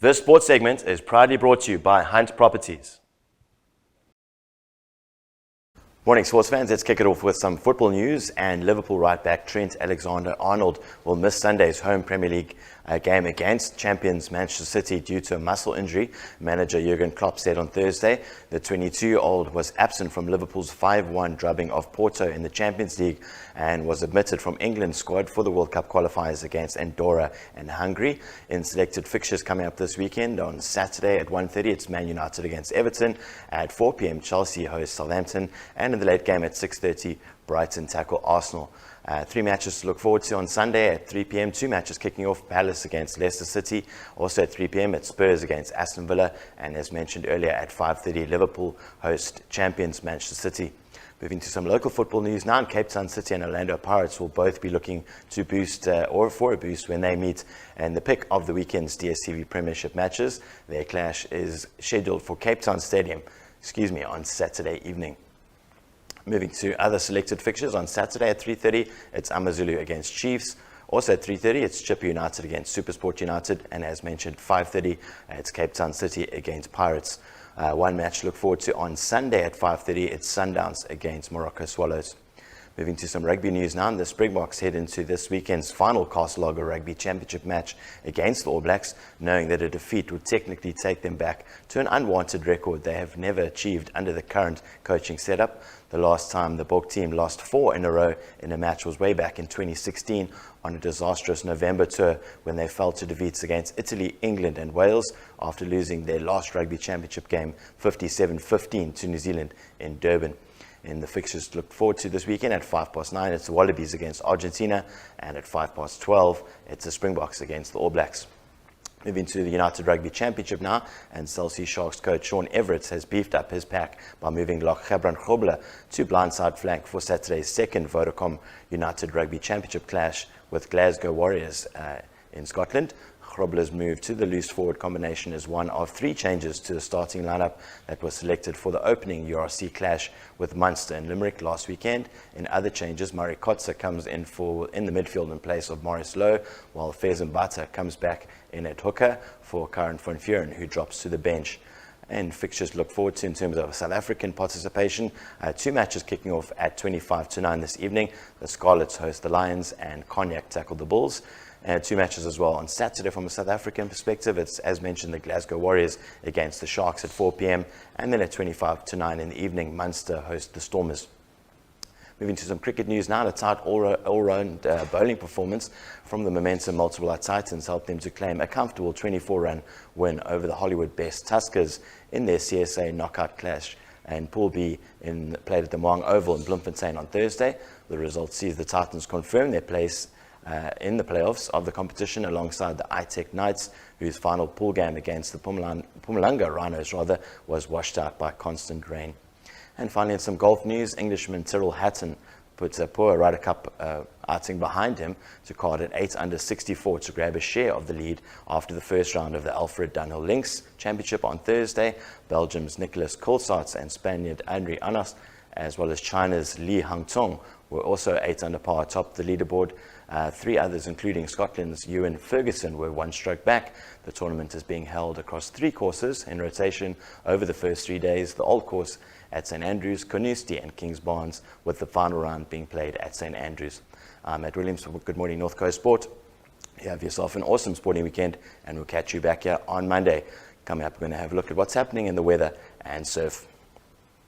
This sports segment is proudly brought to you by Hunt Properties. Morning, sports fans. Let's kick it off with some football news. And Liverpool right back Trent Alexander-Arnold will miss Sunday's home Premier League game against champions Manchester City due to a muscle injury. Manager Jurgen Klopp said on Thursday the 22-year-old was absent from Liverpool's 5-1 drubbing of Porto in the Champions League and was omitted from England's squad for the World Cup qualifiers against Andorra and Hungary. In selected fixtures coming up this weekend, on Saturday at 1:30 it's Man United against Everton. At 4 p.m. Chelsea host Southampton, and in the late game at 6:30 Brighton tackle Arsenal. 3 matches to look forward to on Sunday at 3 p.m. 2 matches kicking off: Palace against Leicester City. Also at 3 p.m. it's Spurs against Aston Villa. And as mentioned earlier, at 5:30 Liverpool host champions Manchester City. Moving to some local football news now, Cape Town City and Orlando Pirates will both be looking to boost or for a boost when they meet in the pick of the weekend's DStv Premiership matches. Their clash is scheduled for Cape Town Stadium, on Saturday evening. Moving to other selected fixtures, on Saturday at 3:30 it's Amazulu against Chiefs. Also at 3:30 it's Chippa United against Supersport United, and as mentioned 5:30 it's Cape Town City against Pirates. One match to look forward to on Sunday at 5:30 it's Sundowns against Morocco Swallows. Moving to some rugby news now, the Springboks head into this weekend's final Castle Lager Rugby Championship match against the All Blacks, knowing that a defeat would technically take them back to an unwanted record they have never achieved under the current coaching setup. The last time the Bok team lost 4 in a row in a match was way back in 2016 on a disastrous November tour when they fell to defeats against Italy, England and Wales after losing their last rugby championship game 57-15 to New Zealand in Durban. In the fixtures to look forward to this weekend, at 9:05 it's the Wallabies against Argentina, and at 12:05 it's the Springboks against the All Blacks. Moving to the United Rugby Championship now, and Chelsea Sharks coach Sean Everett has beefed up his pack by moving Loch Gebran Grobler to blindside flank for Saturday's second Vodacom United Rugby Championship clash with Glasgow Warriors in Scotland. Grobler's move to the loose forward combination is one of 3 changes to the starting lineup that was selected for the opening URC clash with Munster and Limerick last weekend. In other changes, Murray Kotze comes in the midfield in place of Maurice Lowe, while Fez Mbata comes back in at hooker for Karen van Vuuren, who drops to the bench. And fixtures to look forward to in terms of South African participation. 2 matches kicking off at 9:25 this evening. The Scarlets host the Lions and Cognac tackle the Bulls. And 2 matches as well on Saturday from a South African perspective. It's, as mentioned, the Glasgow Warriors against the Sharks at 4 p.m. And then at 9:25 in the evening, Munster host the Stormers. Moving to some cricket news now, a tight all-round bowling performance from the Momentum Multiplier Titans helped them to claim a comfortable 24-run win over the Hollywood Best Tuskers in their CSA knockout clash. And Pool B played at the Moang Oval in Bloemfontein on Thursday. The result sees the Titans confirm their place in the playoffs of the competition alongside the iTech Knights, whose final pool game against the Mpumalanga Rhinos was washed out by constant rain. And finally, in some golf news, Englishman Tyrrell Hatton puts a poor Ryder Cup outing behind him to card at 8 under 64 to grab a share of the lead after the first round of the Alfred Dunhill Links Championship on Thursday. Belgium's Nicolas Coulthard and Spaniard Andre Anas, as well as China's Li Hangtong, were also 8 under par atop the leaderboard. 3 others, including Scotland's Ewan Ferguson, were 1 stroke back. The tournament is being held across 3 courses in rotation over the first 3 days. The Old Course at St Andrews, Carnoustie and Kings Barnes, with the final round being played at St Andrews. I'm Matt Williams for Good Morning North Coast Sport. You have yourself an awesome sporting weekend, and we'll catch you back here on Monday. Coming up, we're going to have a look at what's happening in the weather and surf.